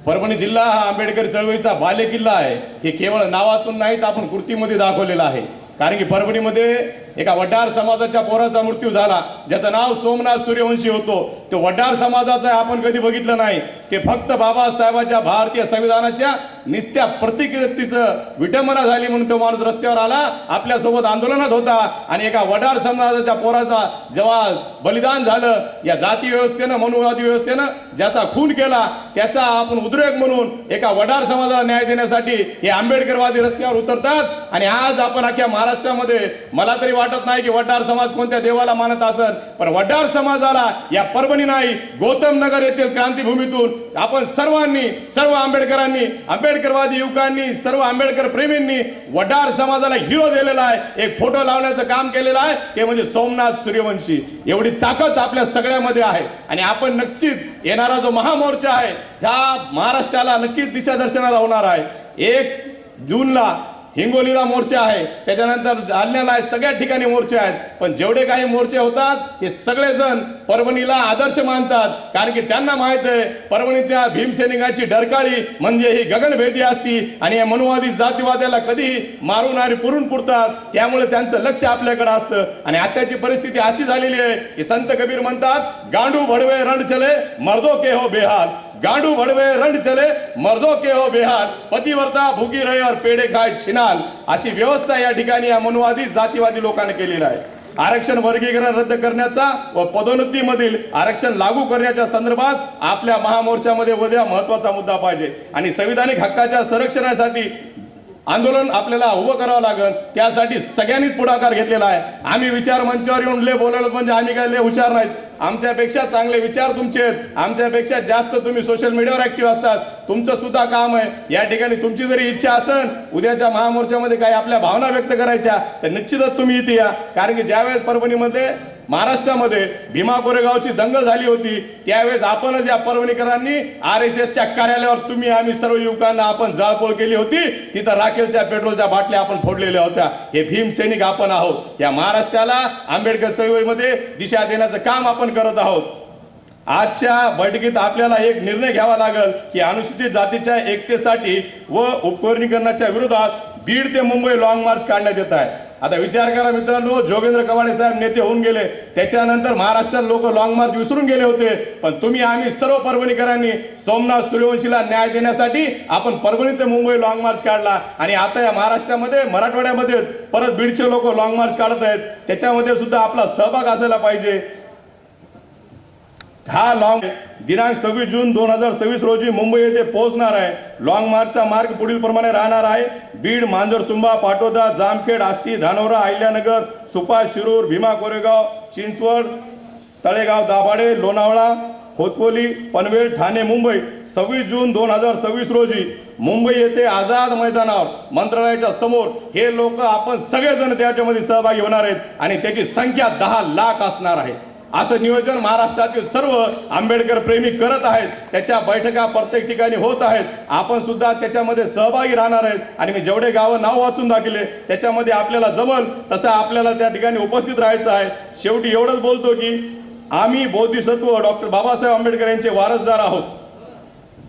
परभणी जिल्हा हा आंबेडकर चळवळीचा बालेकिल्ला आहे. हे केवळ नावातून नाही तर आपण कृतीमध्ये दाखवलेलं आहे. कारण की परभणीमध्ये एका वडार समाजाच्या पोराचा मृत्यू झाला, ज्याचं नाव सोमनाथ सूर्यवंशी होतो. तो वडार समाजाचा आपण कधी बघितलं नाही. ते फक्त बाबासाहेबांच्या भारतीय संविधानाच्या निस्त्या प्रतिकृतीचं विटंबना झाली म्हणून तो माणूस रस्त्यावर आला, आपल्यासोबत आंदोलनात होता. आणि एका वडार समाजाच्या पोराचा जेव्हा बलिदान झालं, या जाती व्यवस्थेनं, मनुवादी व्यवस्थेनं ज्याचा खून केला, त्याचा आपण उद्रेक म्हणून एका वडार समाजाला न्याय देण्यासाठी हे आंबेडकरवादी रस्त्यावर उतरतात. आणि आज आपण अख्ख्या महाराष्ट्रामध्ये, मला तरी वाटत नाही की वडार समाज कोणत्या देवाला मानत असेल, पण वडार समाजाला या परभणी नाही, गौतम नगर येथील क्रांतीभूमीतून आपण सर्वांनी, सर्व आंबेडकरांनी, आंबेडकरवादी युवकांनी, सर्व आंबेडकर प्रेमींनी वडार समाजाला हिरो दिलेला आहे. एक फोटो लावण्याचं काम केलेलं आहे, ते म्हणजे सोमनाथ सूर्यवंशी. एवढी ताकद आपल्या सगळ्यामध्ये आहे. आणि आपण नक्कीच येणारा जो महामोर्चा आहे, ह्या महाराष्ट्राला नक्कीच दिशादर्शनाला होणार आहे. 1 जूनला हिंगोलीला मोर्चा आहे, त्याच्यानंतर जालन्याला आहे, सगळ्या ठिकाणी मोर्चे आहेत. पण जेवढे काही मोर्चे होतात हे सगळेजण परभणीला आदर्श मानतात. कारण की त्यांना माहित आहे परभणीतल्या भीमसैनिकांची डरकाळी म्हणजे ही गगनभेदी असती आणि या मनुवादी जातीवाद्याला कधीही मारून आणि पुरून पुरतात. त्यामुळे त्यांचं लक्ष आपल्याकडे असतं. आणि आताची परिस्थिती अशी झालेली आहे की संत कबीर म्हणतात, गांडू भडवे रण चले मर्दो के हो बेहाल. गांडू भडवे रण चले मर्दो के हो बेहाल. पतिवर्ता भुगी रहे और पेढे खाय छिनाल. अशी व्यवस्था या ठिकाणी या मनुवादी जातीवादी लोकांनी केलेली आहे. आरक्षण वर्गीकरण रद्द करण्याचा व पदोन्नतीमधील आरक्षण लागू करण्याच्या संदर्भात आपल्या महामोर्चामध्ये उद्या महत्वाचा मुद्दा पाहिजे. आणि संविधानिक हक्काच्या संरक्षणासाठी आंदोलन आपल्याला उभं करावं लागेल. त्यासाठी सगळ्यांनीच पुढाकार घेतलेला आहे. आम्ही विचार मंचावर येऊन लय बोलायला म्हणजे आम्ही काय लय हुशार नाहीत. आमच्यापेक्षा चांगले विचार तुमचे आहेत. आमच्यापेक्षा जास्त तुम्ही सोशल मीडियावर ऍक्टिव्ह असतात. तुमचं सुद्धा काम आहे. या ठिकाणी तुमची जरी इच्छा असेल उद्याच्या महामोर्चामध्ये काही आपल्या भावना व्यक्त करायच्या तर निश्चितच तुम्ही इथे या. कारण की ज्यावेळेस परभणीमध्ये, महाराष्ट्रामध्ये भीमा कोरेगावची दंगल झाली होती, त्यावेळेस आपणच या परभणीकरांनी RSSच्या कार्यालयावर तुम्ही, आम्ही सर्व युवकांना आपण जाळपोळ केली होती. तिथं राखेलच्या पेट्रोलच्या बाटल्या आपण फोडलेल्या होत्या. हे भीमसैनिक आपण आहोत. या महाराष्ट्राला आंबेडकर चळवळीमध्ये दिशा देण्याचं काम आपण करत आहोत. आजच्या बैठकीत आपल्याला एक निर्णय घ्यावा लागेल की अनुसूचित जातीच्या एकतेसाठी व उपकरणीकरणाच्या विरोधात बीड ते मुंबई लॉंग मार्च काढण्यात येत आहे. आता विचार करा मित्रांनो, जोगेंद्र कवाडे साहेब नेते होऊन गेले, त्याच्यानंतर महाराष्ट्रात लोक लॉंग मार्च विसरून गेले होते. पण तुम्ही, आम्ही सर्व परभणीकरांनी सोमनाथ सूर्यवंशीला न्याय देण्यासाठी आपण परभणी ते मुंबई लॉंग मार्च काढला. आणि आता या महाराष्ट्रामध्ये, मराठवाड्यामध्ये परत बीडचे लोक लॉंग मार्च काढत आहेत. त्याच्यामध्ये सुद्धा आपला सहभाग असायला पाहिजे. हा लॉंग दिनांक 26 जून 2026 रोजी मुंबई येथे पोहोचणार आहे. लॉंग मार्चचा मार्ग पुढील प्रमाणे राहणार आहे. बीड, मांजरसुंबा, पाटोदा, जामखेड, आष्टी, धानोरा, अहिल्यानगर, सुपा, शिरूर, भीमा कोरेगाव, चिंचवड, तळेगाव, दाभाडे, लोणावळा, खोतकोली, पनवेल, ठाणे, मुंबई. 26 जून 2026 रोजी मुंबई येथे आझाद मैदानावर मंत्रालयाच्या समोर हे लोक, आपण सगळेजण त्याच्यामध्ये सहभागी होणार आहेत. आणि त्याची संख्या 10 लाख असणार आहे. असं नियोजन महाराष्ट्रातील सर्व आंबेडकर प्रेमी करत आहेत. त्याच्या बैठका प्रत्येक ठिकाणी होत आहेत. आपण सुद्धा त्याच्यामध्ये सहभागी राहणार आहेत. आणि मी जेवढे गावं नाव वाचून दाखवले त्याच्यामध्ये आपल्याला जमल तसं आपल्याला त्या ठिकाणी उपस्थित राहायचं आहे. शेवटी एवढंच बोलतो की आम्ही बोधिसत्व डॉक्टर बाबासाहेब आंबेडकर यांचे वारसदार आहोत.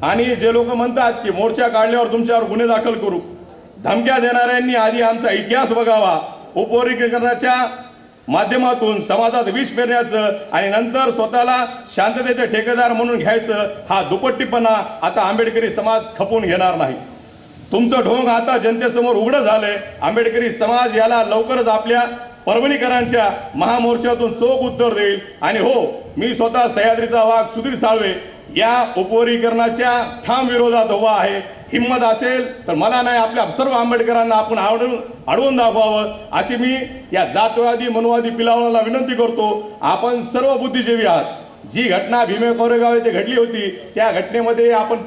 आणि जे लोक म्हणतात की मोर्चा काढल्यावर तुमच्यावर गुन्हे दाखल करू, धमक्या देणाऱ्यांनी आधी आमचा इतिहास बघावा. उपवर्गीकरणाच्या माध्यमातून समाजात विष पेरण्याचं आणि नंतर स्वतःला शांततेचे ठेकेदार म्हणून घ्यायचं, हा दुपट्टीपणा आता आंबेडकरी समाज खपून घेणार नाही. तुमचं ढोंग आता जनतेसमोर उघडं झालंय. आंबेडकरी समाज याला लवकरच आपल्या परभणीकरांच्या महामोर्चातून चोख उत्तर देईल. आणि हो, मी स्वतः सह्याद्रीचा वाघ सुधीर साळवे या उपवर्गीकरणाच्या ठाम विरोधात उभा आहे. हिंमत असेल तर मला नाही, आपल्या सर्व आंबेडकरांना आपण अडवून दाखवावं अशी मी या जातवादी मनवादी पिलावळाला विनंती करतो. आपण सर्व बुद्धिजीवी आहात. जी घटना भीमे कोरेगाव येथे घडली होती त्या घटनेमध्ये आपण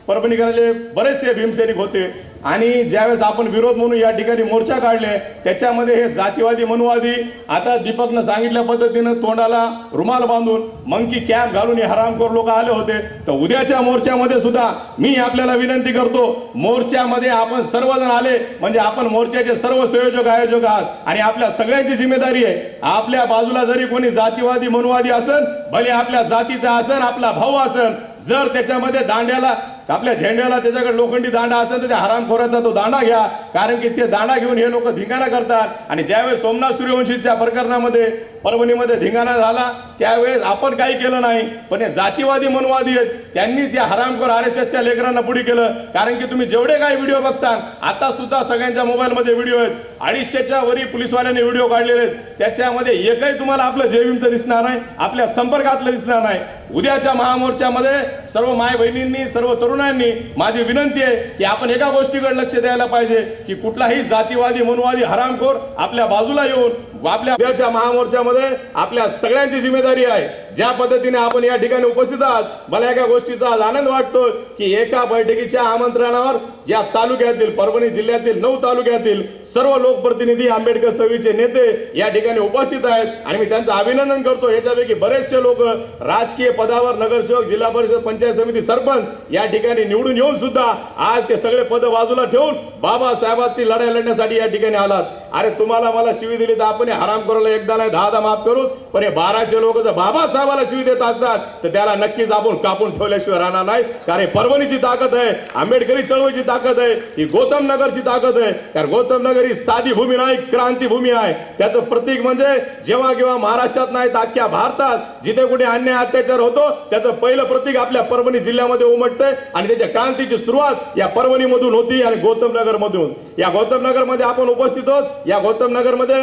परभणीकरांचे बरेचसे भीमसैनिक होते आणि ज्यावेळेस आपण विरोध म्हणून या ठिकाणी मोर्चा काढले त्याच्यामध्ये हे जातीवादी मनवादी आता दीपकनं सांगितल्या पद्धतीनं तोंडाला रुमाल बांधून मंकी कॅप घालून हे हरामखोर लोक आले होते. तर उद्याच्या मोर्चामध्ये सुद्धा मी आपल्याला विनंती करतो, मोर्चामध्ये आपण सर्वजण आले म्हणजे आपण मोर्चाचे सर्व संयोजक आयोजक आहात आणि आपल्या सगळ्यांची जिम्मेदारी आहे. आपल्या बाजूला जरी कोणी जातीवादी मनवादी असेल, भले आपल्या जातीचा असेल, आपला भाऊ असेल, जर त्याच्यामध्ये दांड्याला आपल्या झेंड्याला त्याच्याकडे लोखंडी दांडा असेल तर त्या हरामखोराचा तो दांडा घ्या. कारण की ते दांडा घेऊन हे लोक धिंगाणा करतात. आणि ज्यावेळेस सोमनाथ सूर्यवंशीच्या प्रकरणामध्ये परभणीमध्ये धिंगाणा झाला त्यावेळेस आपण काही केलं नाही, पण हे जातीवादी मनवादी आहेत त्यांनीच या हरामखोर RSSच्या लेकरांना पुढे केलं. कारण की तुम्ही जेवढे काही व्हिडिओ बघता, आता सुद्धा सगळ्यांच्या मोबाईलमध्ये व्हिडिओ आहेत, 250च्या वरी पोलिसवाल्यांनी व्हिडिओ काढलेले आहेत. त्याच्यामध्ये एकही तुम्हाला आपलं जयभीमचं दिसणार नाही, आपल्या संपर्कातलं दिसणार नाही. उद्याच्या महामोर्चामध्ये सर्व माय बहिणींनी, सर्व तरुणांनी माझी विनंती आहे की आपण एका गोष्टीकडे लक्ष द्यायला पाहिजे की कुठलाही जातीवादी मनवादी हरामखोर आपल्या बाजूला येऊन आपल्या उद्याच्या महामोर्चामध्ये आपल्या सगळ्यांची जिम्मेदारी आहे. ज्या पद्धतीने आपण या ठिकाणी उपस्थित आहात, मला एका गोष्टीचा आज आनंद वाटतो की एका बैठकीच्या आमंत्रणावर या तालुक्यातील, परभणी जिल्ह्यातील 9 तालुक्यातील सर्व लोकप्रतिनिधी, आंबेडकर चळवळीचे नेते या ठिकाणी उपस्थित आहेत आणि मी त्यांचं अभिनंदन करतो. याच्यापैकी बरेचसे लोक राजकीय पदावर, नगरसेवक, जिल्हा परिषद, पंचायत समिती, सरपंच या ठिकाणी निवडून येऊन सुद्धा आज ते सगळे पद बाजूला ठेवून बाबासाहेबांची लढाई लढण्यासाठी या ठिकाणी आलात. अरे तुम्हाला मला शिवी दिली तर आपण हरामखोराला एकदा नाही 10दा माफ करू, पण हे 12चे लोक जर बाबासाहेबाला शिवी देत असतात तर त्याला नक्कीच आपण कापून ठेवल्याशिवाय राहणार नाही. कारण परभणीची ताकद आहे, आंबेडकरी चळवळीची ताकद आहे, ही गौतम नगरची ताकद आहे. कारण गौतम नगर ही साधी भूमी नाही, क्रांतीभूमी आहे. त्याचं प्रतीक म्हणजे जेव्हा केव्हा महाराष्ट्रात नाही तर अख्ख्या भारतात जिथे कुठे अन्याय अत्याचार होतो त्याचं पहिलं प्रतीक आपल्या परभणी जिल्ह्यामध्ये उमटतंय आणि त्याच्या क्रांतीची सुरुवात या परभणीमधून होती आणि गौतम नगर मधून. या गौतम नगर मध्ये आपण उपस्थित आहोत. या गौतम नगर मध्ये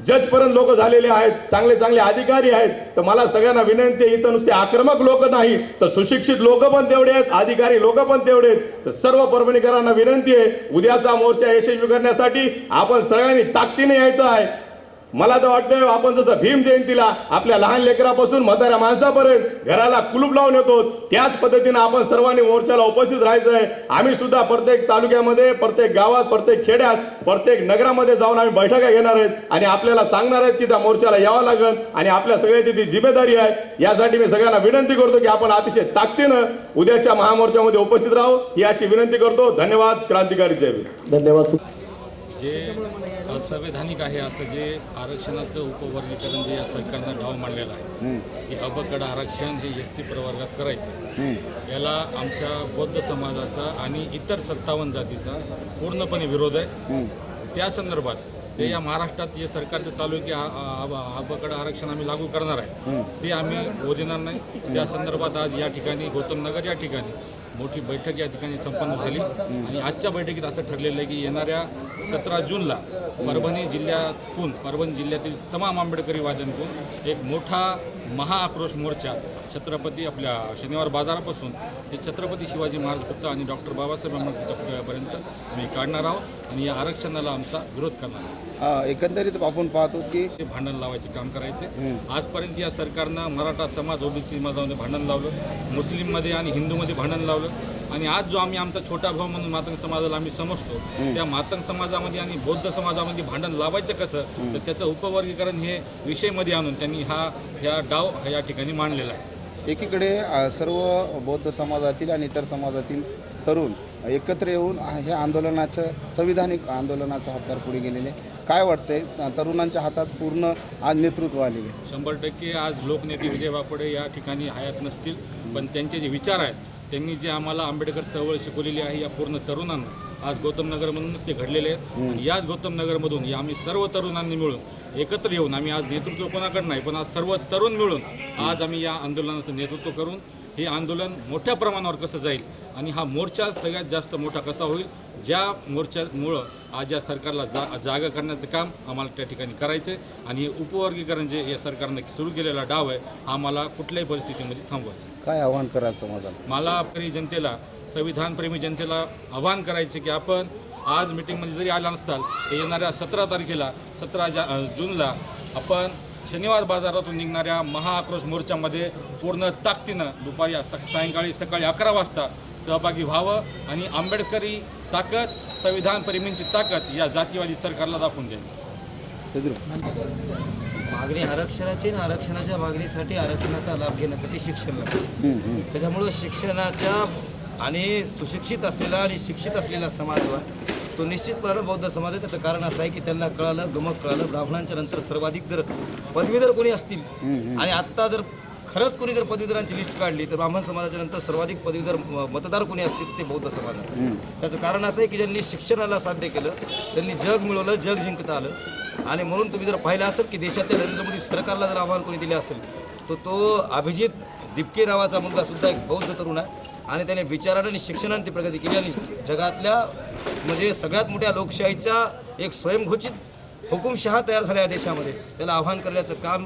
जज पर्यंत लोक झालेले आहेत, चांगले चांगले अधिकारी आहेत. तर मला सगळ्यांना विनंती आहे, इथं नुसते आक्रमक लोक नाही तर सुशिक्षित लोक पण तेवढे आहेत, अधिकारी लोक पण तेवढे आहेत. तर सर्व परभणीकरांना विनंती आहे, उद्याचा मोर्चा यशस्वी करण्यासाठी आपण सगळ्यांनी ताकदीने यायचं आहे. मला तर वाटतं आपण जसं भीम जयंतीला आपल्या लहान लेकरापासून म्हाताऱ्या माणसापर्यंत घराला कुलूप लावून येतो, त्याच पद्धतीने आपण सर्वांनी मोर्चाला उपस्थित राहायचं आहे. आम्ही सुद्धा प्रत्येक तालुक्यामध्ये, प्रत्येक गावात, प्रत्येक खेड्यात, प्रत्येक नगरामध्ये जाऊन आम्ही बैठका घेणार आहेत आणि आपल्याला सांगणार आहेत की त्या मोर्चाला यावं लागेल आणि आपल्या सगळ्याची ती जिम्मेदारी आहे. यासाठी मी सगळ्यांना विनंती करतो की आपण अतिशय ताकदीनं उद्याच्या महामोर्चामध्ये उपस्थित राहू ही अशी विनंती करतो. धन्यवाद. क्रांतिकारी जय भीम. धन्यवाद. जे असंवैधानिक आहे असं जे आरक्षणाचं उपवर्गीकरण जे या सरकारनं डाव मांडलेलं आहे की अबकड आरक्षण हे SC प्रवर्गात करायचं, याला आमच्या बौद्ध समाजाचा आणि इतर 57 जातीचा पूर्णपणे विरोध आहे. त्या संदर्भात ते या महाराष्ट्रात जे सरकारचं चालू आहे की अबकड आरक्षण आम्ही लागू करणार आहे ते आम्ही बोलणार नाही. त्या संदर्भात आज या ठिकाणी गौतम नगर या ठिकाणी मोठी बैठक या ठिकाणी संपन्न झाली आणि आजच्या बैठकीत असं ठरलेलं आहे की येणाऱ्या 17 जूनला परभणी जिल्ह्यातील तमाम आंबेडकरी वाद्यांकडून एक मोठा महाआक्रोश मोर्चा छत्रपती आपल्या शनिवार बाजारापासून ते छत्रपती शिवाजी महाराज पुतळा आणि डॉक्टर बाबासाहेब आंबेडकर पुतळ्यापर्यंत मी काढणार आहोत आणि या आरक्षणाला आमचा विरोध करणार आहोत. एकंदरीत आपण पाहतो की भांडण लावायचे काम करायचे. आजपर्यंत या सरकारनं मराठा समाज, OBC समाजामध्ये भांडण लावलं, मुस्लिममध्ये आणि हिंदूमध्ये भांडण लावलं आणि आज जो आम्ही आमचा छोटा भाऊ म्हणून मातंग समाजाला आम्ही समजतो त्या मातंग समाजामध्ये आणि बौद्ध समाजामध्ये भांडण लावायचं कसं तर त्याचं उपवर्गीकरण हे विषयमध्ये आणून त्यांनी ह्या डाव या ठिकाणी मांडलेला आहे. एकीकडे सर्व बौद्ध समाजातील आणि इतर समाजातील तरुण एकत्र येऊन ह्या आंदोलनाचं, संविधानिक आंदोलनाचं हातभार पुढे गेलेले. काय वाटतंय, तरुणांच्या हातात पूर्ण आज नेतृत्व आलेले? 100% आज लोकनेते विजय वाकोडे या ठिकाणी हयात नसतील, पण त्यांचे जे विचार आहेत, त्यांनी जे आम्हाला आंबेडकर चळवळ शिकवलेली आहे या पूर्ण तरुणांना आज गौतम नगरमधूनच ते घडलेले आहेत आणि याच गौतम नगरमधून आम्ही सर्व तरुणांनी मिळून एकत्र येऊन, आम्ही आज नेतृत्व कोणाकडे नाही पण आज सर्व तरुण मिळून आज आम्ही या आंदोलनाचं नेतृत्व करून हे आंदोलन मोठ्या प्रमाणावर कसं जाईल आणि हा मोर्चा सगळ्यात जास्त मोठा कसा होईल, ज्या मोर्चामुळं आज या सरकारला जागा करण्याचं काम आम्हाला त्या ठिकाणी करायचं आहे आणि हे उपवर्गीकरण जे या सरकारनं सुरू केलेला डाव आहे आम्हाला कुठल्याही परिस्थितीमध्ये थांबवायचं. काय आव्हान करायचं मला प्रिय जनतेला, संविधानप्रेमी जनतेला आव्हान करायचे की आपण आज मिटिंगमध्ये जरी आला नसताल तर येणाऱ्या 17 तारखेला 17 जूनला आपण शनिवार बाजारातून निघणाऱ्या महाआक्रोश मोर्चामध्ये पूर्ण ताकदीनं दुपारी सकाळी 11 वाजता सहभागी व्हावं आणि आंबेडकरी ताकद, संविधानप्रेमींची ताकद या जातीवादी सरकारला दाखवून द्यावी. मागणी आरक्षणाची आणि आरक्षणाच्या मागणीसाठी आरक्षणाचा लाभ घेण्यासाठी शिक्षण लागतं. त्याच्यामुळं शिक्षणाच्या आणि सुशिक्षित असलेला आणि शिक्षित असलेला समाज जो आहे तो निश्चितपणे बौद्ध समाज आहे. त्याचं कारण असं आहे की त्यांना गमक कळालं ब्राह्मणांच्या नंतर सर्वाधिक जर पदवीधर कोणी असतील आणि आत्ता जर खरंच कोणी जर पदवीधरांची लिस्ट काढली तर ब्राह्मण समाजाच्या नंतर सर्वाधिक पदवीधर मतदार कोणी असतील ते बौद्ध समाज आहे. त्याचं कारण असं आहे की ज्यांनी शिक्षणाला साध्य केलं त्यांनी जग मिळवलं, जग जिंकता आलं. आणि म्हणून तुम्ही जर पाहिलं असेल की देशातल्या नरेंद्र मोदी सरकारला जर आव्हान कोणी दिले असेल तर तो अभिजित दिपके नावाचा मुलगासुद्धा एक बौद्ध तरुण आहे आणि त्याने विचारानं आणि शिक्षणाने ती प्रगती केली आणि जगातल्या म्हणजे सगळ्यात मोठ्या लोकशाहीच्या एक स्वयंघोषित हुकुमशहा तयार झाल्या या देशामध्ये. त्याला आव्हान करण्याचं काम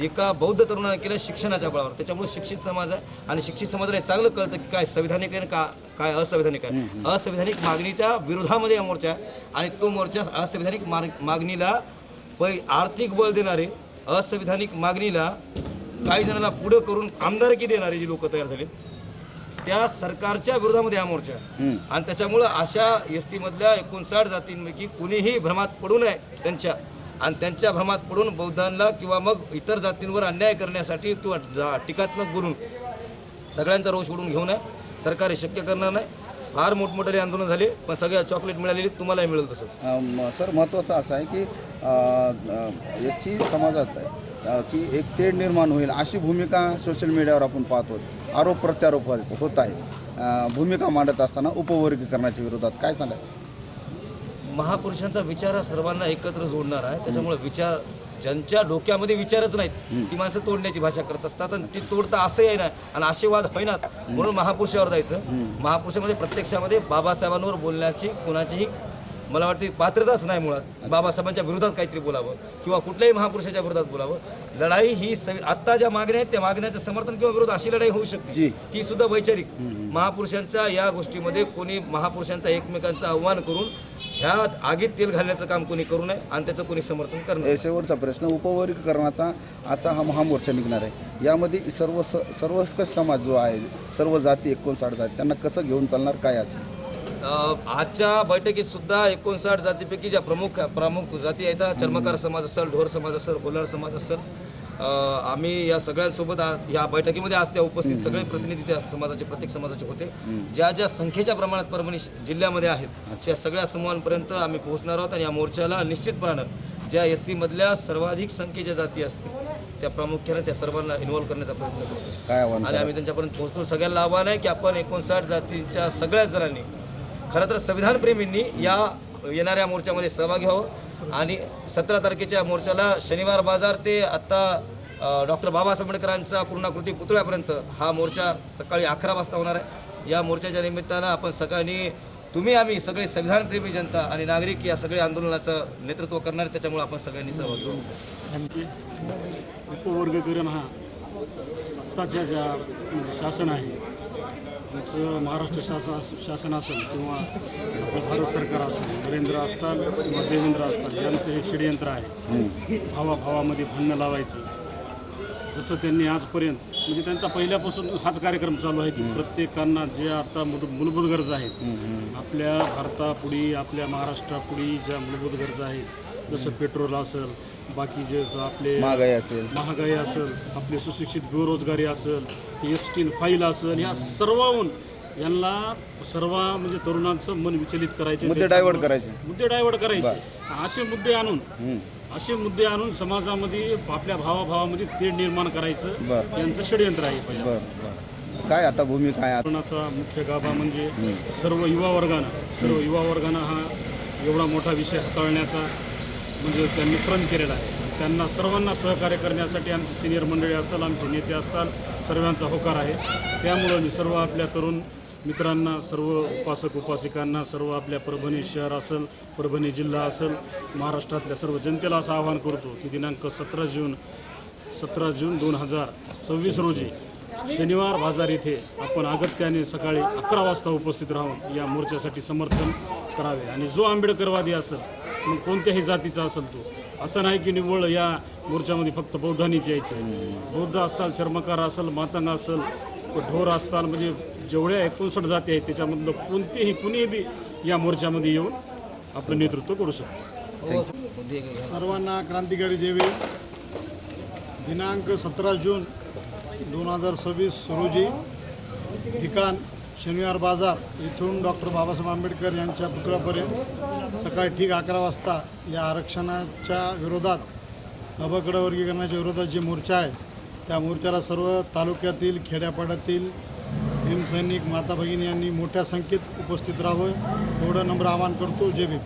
एका बौद्ध तरुणाने केलं शिक्षणाच्या बळावर. त्याच्यामुळे शिक्षित समाज आहे आणि शिक्षित समाजाला चांगलं कळतं की काय संविधानिक आहे काय असंविधानिक आहे. असंविधानिक मागणीच्या विरोधामध्ये हा मोर्चा आहे आणि तो मोर्चा असंविधानिक मागणीला आर्थिक बळ देणारे, असंविधानिक मागणीला काही जणांना पुढं करून आमदारकी देणारे जी लोक तयार झाले त्या सरकारच्या विरोधामध्ये हा मोर्चा आहे. आणि त्याच्यामुळं अशा SC मधल्या 59 जातींपैकी कुणीही भ्रमात पडू नये त्यांच्या भ्रमात पडून बौद्धांना किंवा मग इतर जातींवर अन्याय करण्यासाठी किंवा टीकात्मक बोलून सगळ्यांचा रोष ओढून घेऊ नये. सरकार हे शक्य करणार नाही. फार मोठमोठे आंदोलन झाले पण सगळ्या चॉकलेट मिळालेली तुम्हालाही मिळेल तसंच. सर महत्त्वाचं असं आहे की SC समाजात की एक तेढ निर्माण होईल अशी भूमिका सोशल मीडियावर आपण पाहतो. आरोप प्रत्यारोप होत आहे. भूमिका मांडत असताना उपवर्गीकरणाच्या विरोधात काय सांगाल? महापुरुषांचा विचार हा सर्वांना एकत्र जोडणार आहे. त्याच्यामुळे विचार ज्यांच्या डोक्यामध्ये विचारच नाहीत ती माणसं तोडण्याची भाषा करत असतात आणि ती तोडता असंही आहे ना आणि आशीर्वाद होईनात म्हणून महापुरुषावर जायचं. महापुरुषामध्ये प्रत्यक्षामध्ये बाबासाहेबांवर बोलण्याची कोणाचीही मला वाटते पात्रताच नाही. मुळात बाबासाहेबांच्या विरोधात काहीतरी बोलावं किंवा कुठल्याही महापुरुषाच्या विरोधात बोलावं. लढाई ही आत्ता ज्या मागण्या आहेत त्या मागण्याचं समर्थन किंवा विरोध अशी लढाई होऊ शकते ती सुद्धा वैचारिक. महापुरुषांच्या या गोष्टीमध्ये कोणी महापुरुषांचा एकमेकांचं आव्हान करून ह्या आगीत तेल घालण्याचं काम कोणी करू नये आणि त्याचं कोणी समर्थन करणं. शेवटचा प्रश्न, उपवर्गीकरणाचा आजचा हा महामोर्चा निघणार आहे यामध्ये सर्व समाज जो आहे, सर्व जाती 59 जाती त्यांना कसं घेऊन चालणार काय असेल? आजच्या बैठकीत सुद्धा 59 जातीपैकी ज्या प्रमुख जाती आहेत, चर्मकार समाज असेल, ढोर समाज असेल, कोलार समाज असेल, आम्ही या सगळ्यांसोबत या बैठकीमध्ये आज त्या उपस्थित सगळे प्रतिनिधी त्या समाजाचे प्रत्येक समाजाचे होते. ज्या संख्येच्या प्रमाणात परभणी जिल्ह्यामध्ये आहेत त्या सगळ्या समूहांपर्यंत आम्ही पोहोचणार आहोत आणि या मोर्चाला निश्चितपणानं ज्या SC मधल्या सर्वाधिक संख्येच्या जाती असतील त्या प्रामुख्याने त्या सर्वांना इन्व्हॉल्व करण्याचा प्रयत्न करतो आणि आम्ही त्यांच्यापर्यंत पोहोचतो. सगळ्यांना आव्हान आहे की आपण 59 जातींच्या सगळ्याच जणांनी खरं तर संविधानप्रेमींनी या येणाऱ्या मोर्चामध्ये सहभागी व्हावं आणि 17 तारखेच्या मोर्चाला शनिवार बाजार ते आत्ता डॉक्टर बाबासाहेब आंबेडकरांचा पूर्णाकृती पुतळ्यापर्यंत हा मोर्चा सकाळी 11 वाजता होणार आहे. या मोर्चाच्या निमित्तानं आपण सकाळी आम्ही सगळे संविधानप्रेमी जनता आणि नागरिक या सगळ्या आंदोलनाचं नेतृत्व करणार. त्याच्यामुळे आपण सगळ्यांनी सहभागी व्हावं. उपवर्गीकरण हा सत्ताच्या ज्या म्हणजे शासन आहे तुमचं महाराष्ट्र शासन असेल किंवा भारत सरकार असेल, नरेंद्र असताल किंवा देवेंद्र असताल यांचं हे षडयंत्र आहे. भावामध्ये भांडणं लावायची. जसं त्यांनी आजपर्यंत म्हणजे त्यांचा पहिल्यापासून हाच कार्यक्रम चालू आहे की प्रत्येकांना जे आता मूलभूत गरजा आहेत आपल्या भारतापुढी, आपल्या महाराष्ट्रापुढी ज्या मूलभूत गरजा आहेत जसं पेट्रोल असेल, बाकी जे आपले महागाई असेल, आपली सुशिक्षित बेरोजगारी असेल, एप्स्टीन फाईल असेल, या सर्वहून यांना म्हणजे तरुणांचं मन विचलित करायचे, मुद्दे डायव्हर्ट करायचे. असे मुद्दे आणून समाजामध्ये आपल्या भावाभावामध्ये तेढ निर्माण करायचं यांचं षडयंत्र आहे. पहिलं काय आता भूमिका आहे? तरुणाचा मुख्य गाभा म्हणजे सर्व युवा वर्गानं हा एवढा मोठा विषय हाताळण्याचा म्हणजे त्यांनी प्रण केलेला आहे. त्यांना सर्वांना सहकार्य करण्यासाठी आमची सिनियर मंडळी असेल, आमचे नेते असतात, सर्वांचा होकार आहे. त्यामुळं मी सर्व आपल्या तरुण मित्रांना, सर्व उपासक उपासिकांना, सर्व आपल्या परभणी शहर असेल, परभणी जिल्हा असेल, महाराष्ट्रातल्या सर्व जनतेला असं आवाहन करतो की दिनांक 17 जून 2026 रोजी शनिवार बाजार येथे आपण अगत्याने सकाळी 11 वाजता उपस्थित राहून या मोर्चासाठी समर्थन करावे. आणि जो आंबेडकरवादी असेल, मग कोणत्याही जातीचा असेल तो, असं नाही की निव्वळ या मोर्चामध्ये फक्त बौद्धांनीच यायचं आहे. बौद्ध असताल, चर्मकार असेल, मातंग असेल, ढोर असताल, म्हणजे जेवढ्या 59 जाती आहेत त्याच्यामधलं कुणीही बी या मोर्चामध्ये येऊन आपलं नेतृत्व करू शकतो. सर्वांना क्रांतिकारी जयवीर. दिनांक 17 जून 2026 रोजी ठिकाण शनिवार बाजार इथून डॉक्टर बाबासाहेब आंबेडकर यांच्या पुतळ्यापर्यंत सकाळी ठीक 11 वाजता या आरक्षणाच्या विरोधात, अबकड वर्गीकरणाच्या विरोधात जे मोर्चा आहे त्या मोर्चाला सर्व तालुक्यातील, खेड्यापाड्यातील भीमसैनिक माता भगिनी यांनी मोठ्या संख्येत उपस्थित राहावं एवढं नम्र आवाहन करतो. जय भीम.